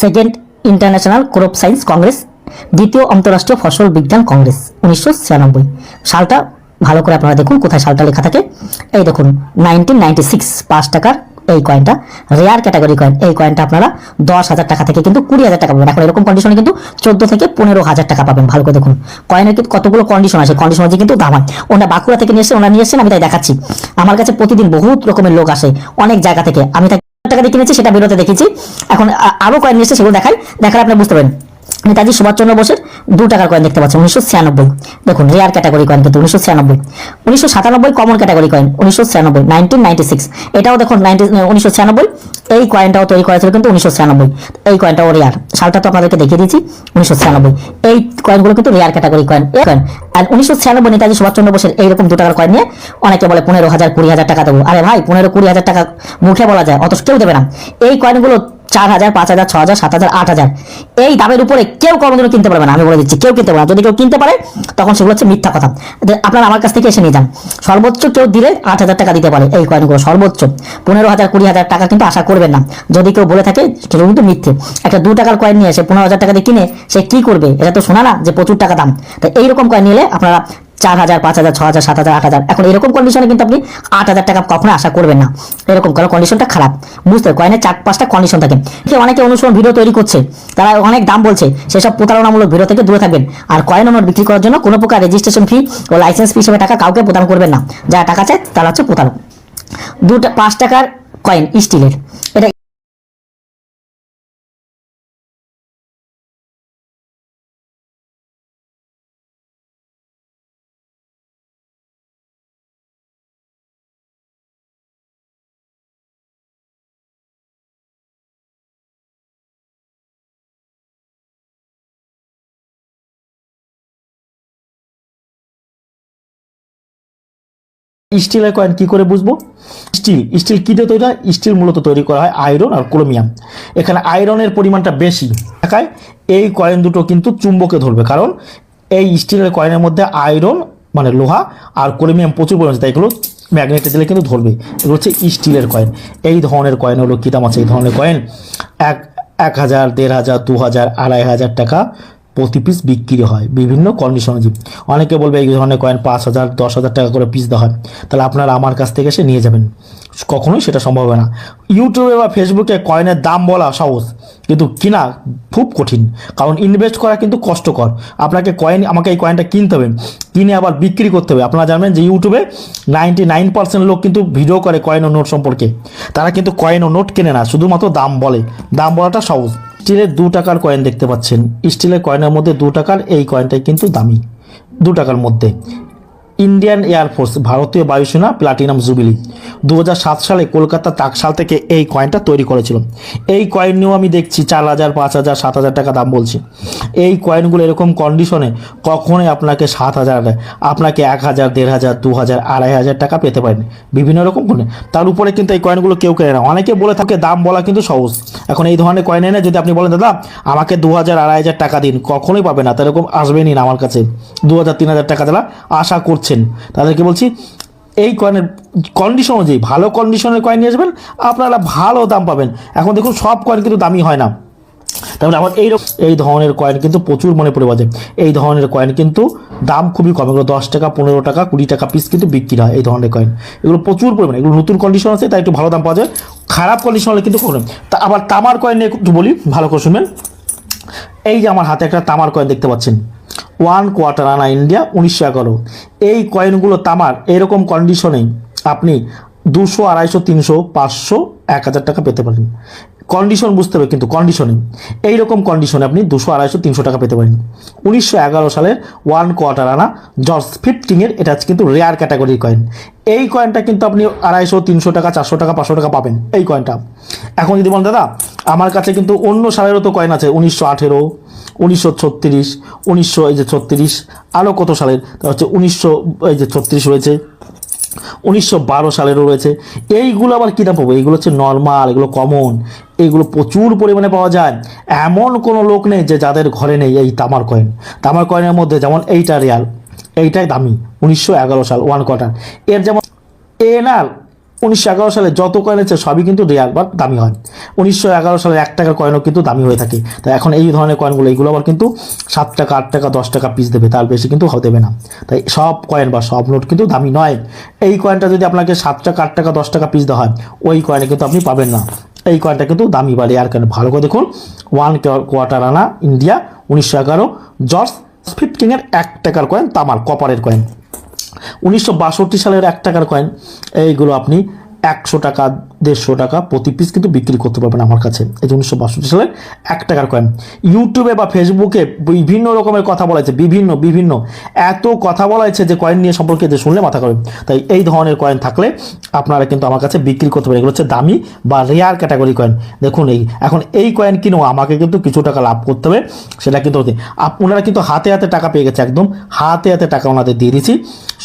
Second international crop science Congress, দ্বিতীয় অন্তর্রাষ্ট্রীয় ফসল বিজ্ঞান কংগ্রেস 1996 সালটা ভালো করে আপনারা দেখুন কোথায় সালটা লেখা থাকে। এই দেখুন 1996 5 টাকার এই কয়েনটা রেয়ার ক্যাটাগরি কয়েন। এই কয়েনটা আপনারা 10,000 টাকা থেকে কিন্তু 20,000 টাকা পাবেন। এখন এরকম কন্ডিশনে কিন্তু 14 থেকে 15,000 টাকা পাবেন। ভালো করে দেখুন কয়েনের কিন্তু কতগুলো কন্ডিশন আছে, কন্ডিশন আছে কিন্তু দাম হয়। ওনারা বাঁকুড়া থেকে নিয়ে এসেছেন, আমি তাই দেখাচ্ছি। আমার কাছে প্রতিদিন বহুত রকমের লোক আসে অনেক জায়গা থেকে, আমি তাই টাকা দিয়ে কিনেছি সেটা বেরোতে দেখেছি। এখন আরো কয়েন নিয়ে এসে সেগুলো দেখালে আপনি বুঝতে পারবেন। নেতাজি সুভাষচন্দ্র বোসের 2 টাকার কয়েন দেখতে পাচ্ছেন 1996, দেখুন রেয়ার ক্যাটাগরি কয়েন কিন্তু 1996। 1997 কমন ক্যাটাগরি কয়েন 1996, 1996 এটাও দেখুন 1996। এই কয়েনটাও তৈরি করা ছিল কিন্তু 1996। এই কয়েনটাও রেয়ার, সালটা তো আপনাদেরকে দেখিয়ে দিয়েছি 1996। এই কয়েনগুলো কিন্তু রেয়ার ক্যাটাগরি কয়েন। আর 1996 নেতাজি সুভাষচন্দ্র বোসের এইরকম 2 টাকার কয়েন নিয়ে অনেকে বলে 15,000 20,000 টাকা দেবো। আরে ভাই 15-20,000 টাকা মুখে বলা যায়, অত কেউ দেবে না। এই কয়েনগুলো 4,000 5,000 6,000 7,000 8,000 এই দামের উপরে কেউ কোনোদিনও কিনতে পারবে না। আমি বলে দিচ্ছি কেউ কিনতে পারবে না। যদি কেউ কিনতে পারে তখন সেগুলো হচ্ছে মিথ্যা কথা। আপনারা আমার কাছ থেকে এসে নিয়ে যান, সর্বোচ্চ কেউ দিলে 8,000 টাকা দিতে পারে এই কয়েনগুলো, সর্বোচ্চ 15,000 20,000 টাকা কিন্তু আশা করবেন না। যদি কেউ বলে থাকে সেটা কিন্তু মিথ্যে। একটা 2 টাকার কয়েন নিয়ে এসে 15,000 টাকা দিয়ে কিনে সে কি করবে? এটা তো শোনা না যে প্রচুর টাকা দাম। তো এইরকম কয়েন নিলে আপনারা 4,000 5,000 6,000 7,000 8,000, এখন এরকম কন্ডিশনে কিন্তু আপনি 8,000 টাকা কখনো আশা করবেন না। এরকম কারণ কন্ডিশনটা খারাপ, বুঝতে কয়েনের 4-5টা কন্ডিশন থাকে। অনেকে অনুসরণ ভিডিও তৈরি করছে, তারা অনেক দাম বলছে, সেসব প্রতারণামূলক ভিডিও থেকে দূরে থাকবেন। আর কয়েন নোট বিক্রি করার জন্য কোনো প্রকার রেজিস্ট্রেশন ফি ও লাইসেন্স ফি হিসেবে টাকা কাউকে প্রদান করবেন না। যারা টাকা চায় তারা হচ্ছে প্রতারক। 5 টাকার কয়েন স্টিলের, এটা স্টিলের কয়েন কি করে বুঝবো? স্টিল কি দিয়ে তৈরি হয়? স্টিল মূলত তৈরি করা হয় আয়রন আর ক্রোমিয়াম। এখানে আয়রনের পরিমাণটা বেশি থাকায় এই কয়েন দুটো কিন্তু চুম্বকে ধরবে, কারণ এই স্টিলের কয়েনের মধ্যে আয়রন মানে লোহা আর ক্রোমিয়াম প্রচুর পরিমাণে, তাই এগুলো ম্যাগনেটে দিলে কিন্তু ধরবে। এগুলো হচ্ছে স্টিলের কয়েন। এই ধরনের কয়েন হলো কী দাম আছে? এই ধরনের কয়েন 1,000 1,500 2,000 2,500 টাকা প্রতি পিস বিক্রি হয় বিভিন্ন কন্ডিশনে। অনেকে বলবে এই ধরনের কয়েন 5,000 10,000 টাকা করে পিস দেওয়া হয়, তাহলে আপনারা আমার কাছ থেকে এসে নিয়ে যাবেন। কখনোই সেটা সম্ভব হবে না। ইউটিউবে বা ফেসবুকে কয়েনের দাম বলা সহজ, কিন্তু কিনা খুব কঠিন, কারণ ইনভেস্ট করা কিন্তু কষ্টকর। আমাকে এই কয়েনটা কিনতে হবে, কিনে আবার বিক্রি করতে হবে। আপনারা জানবেন যে ইউটিউবে 99% লোক কিন্তু ভিডিও করে কয়েন ও নোট সম্পর্কে, তারা কিন্তু কয়েন ও নোট কেনে না, শুধুমাত্র দাম বলে। দাম বলাটা সহজ। স্টিলের 2 টাকার কয়েন দেখতে পাচ্ছেন, স্টিলের কয়েনের মধ্যে 2 টাকার এই কয়েনটাই কিন্তু দামি। 2 টাকার মধ্যে ইন্ডিয়ান এয়ারফোর্স ভারতীয় বায়ুসেনা প্লাটিনাম জুবিলি 2007 সালে কলকাতা তাকশাল থেকে এই কয়েনটা তৈরি করেছিল। এই কয়েন নিয়েও আমি দেখছি 4,000 5,000 7,000 টাকা দাম বলছি। এই কয়েনগুলো এরকম কন্ডিশনে কখনোই আপনাকে 7,000 দেয়, আপনাকে 1,000 1,500 2,000 2,500 টাকা পেতে পারেন বিভিন্ন রকম কয়েন। তার উপরে কিন্তু এই কয়েনগুলো কেউ কেনে না। অনেকে বলে থাকে দাম বলা কিন্তু সহজ। এখন এই ধরনের কয়েন এনে যদি আপনি বলেন দাদা আমাকে 2,000 2,500 টাকা দিন, কখনোই পাবে না। এরকম আসবেনই না আমার কাছে। 2,000 3,000 টাকা যারা আশা করছেন তাদেরকে বলছি এই কয়েনের কন্ডিশন অনুযায়ী ভালো কন্ডিশনের কয়েন নিয়ে আসবেন, আপনারা ভালো দাম পাবেন। এখন দেখুন সব কয়েন কিন্তু দামি হয় না, তাহলে আমার এই ধরনের কয়েন কিন্তু প্রচুর মনে পড়ে বাজে। এই ধরনের কয়েন কিন্তু দাম খুবই কম, এগুলো 10 টাকা 15 টাকা 20 টাকা পিস কিন্তু বিক্রি হয়। এই ধরনের কয়েন এগুলো প্রচুর পরিমাণে, এগুলো নতুন কন্ডিশন আছে তাই একটু ভালো দাম পাওয়া যায়। খারাপ কন্ডিশন হলে কিন্তু করেন। তা আবার তামার কয়েন নিয়ে একটু বলি, ভালো করে শুনবেন। এই যে আমার হাতে একটা তামার কয়েন দেখতে পাচ্ছেন, 1/4 আনা ইন্ডিয়া 1911। এই কয়েনগুলো তামার, এরকম কন্ডিশনে আপনি 200 250 300 500 1,000 টাকা পেতে পারেন। কন্ডিশন বুঝতে হবে, কিন্তু কন্ডিশনে এইরকম কন্ডিশনে আপনি 200 250 300 টাকা পেতে পারেন। 1911 সালের 1/4 আনা জর্জ ফিফটিংয়ের, এটা হচ্ছে কিন্তু রেয়ার ক্যাটাগরির কয়েন। এই কয়েনটা কিন্তু আপনি 250 300 টাকা 400 টাকা 500 টাকা পাবেন এই কয়েনটা। এখন যদি বলেন দাদা আমার কাছে কিন্তু অন্য সালেরও তো কয়েন আছে, 1918 1936 1936 আরও কত সালের, তা হচ্ছে 1936 রয়েছে, 1912 সালেরও রয়েছে। এইগুলো আবার কী দাম পাবো? এইগুলো হচ্ছে নর্মাল, এগুলো কমন, এইগুলো প্রচুর পরিমাণে পাওয়া যায়। এমন কোনো লোক নেই যে যাদের ঘরে নেই এই তামার কয়েন। তামার কয়েনের মধ্যে যেমন এইটা রিয়াল, এইটাই দামি, 1911 সাল 1/4। এর যেমন এনআর 1911 সালে যত কয়েন আছে সবই কিন্তু রেয়ার বা দামি হয়। 1911 সালে 1 টাকার কয়েনও কিন্তু দামি হয়ে থাকে। তাই এখন এই ধরনের কয়েনগুলো এইগুলো আবার কিন্তু 7 টাকা 8 টাকা 10 টাকা পিস দেবে, তার বেশি কিন্তু দেবে না। তাই সব কয়েন বা সব নোট কিন্তু দামি নয়। এই কয়েনটা যদি আপনাকে 7 টাকা 8 টাকা 10 টাকা পিস দেওয়া হয়, ওই কয়েনে কিন্তু আপনি পাবেন না। এই কয়েনটা কিন্তু দামি বা রেয়ার কয়েন। ভালো করে দেখুন, 1 কোয়ার্টার আনা ইন্ডিয়া 1911 জর্জ ফিফটিনের 1 টাকার কয়েন, তামার কপারের কয়েন। 1962 সালের 1 টাকার কয়েন, এইগুলো আপনি 100 টাকা 150 টাকা প্রতি পিস কিন্তু বিক্রি করতে পারবেন আমার কাছে। এই যে 1962 সালের 1 টাকার কয়েন। ইউটিউবে বা ফেসবুকে বিভিন্ন রকমের কথা বলা হয়েছে, বিভিন্ন এত কথা বলা হয়েছে যে কয়েন নিয়ে সম্পর্কে যে শুনলে মাথা করে। তাই এই ধরনের কয়েন থাকলে আপনারা কিন্তু আমার কাছে বিক্রি করতে পারেন। এগুলো হচ্ছে দামি বা রেয়ার ক্যাটাগরি কয়েন। দেখুন এখন এই কয়েন কিনেও আমাকে কিন্তু কিছু টাকা লাভ করতে হবে, সেটা কিন্তু ওনারা কিন্তু হাতে হাতে টাকা পেয়ে গেছে, একদম হাতে হাতে টাকা ওনাদের দিয়ে দিয়েছি।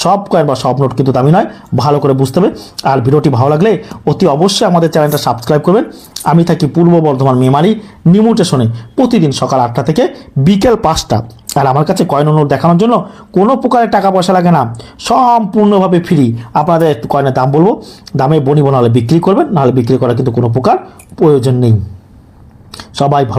সব কয়েন বা সব নোট কিন্তু দামি নয়, ভালো করে বুঝতে হবে। আর ভিডিওটি ভালো লাগলে অতি অবশ্যই আমাদের চ্যানেলটা সাবস্ক্রাইব করবেন। আমি থাকি পূর্ব বর্ধমান মেমারি নিউ স্টেশনে, প্রতিদিন সকাল 8টা থেকে বিকেল 5টা। আর আমার কাছে কয়েন নোট দেখানোর জন্য কোনো প্রকারের টাকা পয়সা লাগে না, সম্পূর্ণভাবে ফ্রি। আপনাদের কয়েনের দাম বলবো, দামে বনিব, নাহলে বিক্রি করবেন, নাহলে বিক্রি করার কিন্তু কোনো প্রকার প্রয়োজন নেই। সবাই ভালো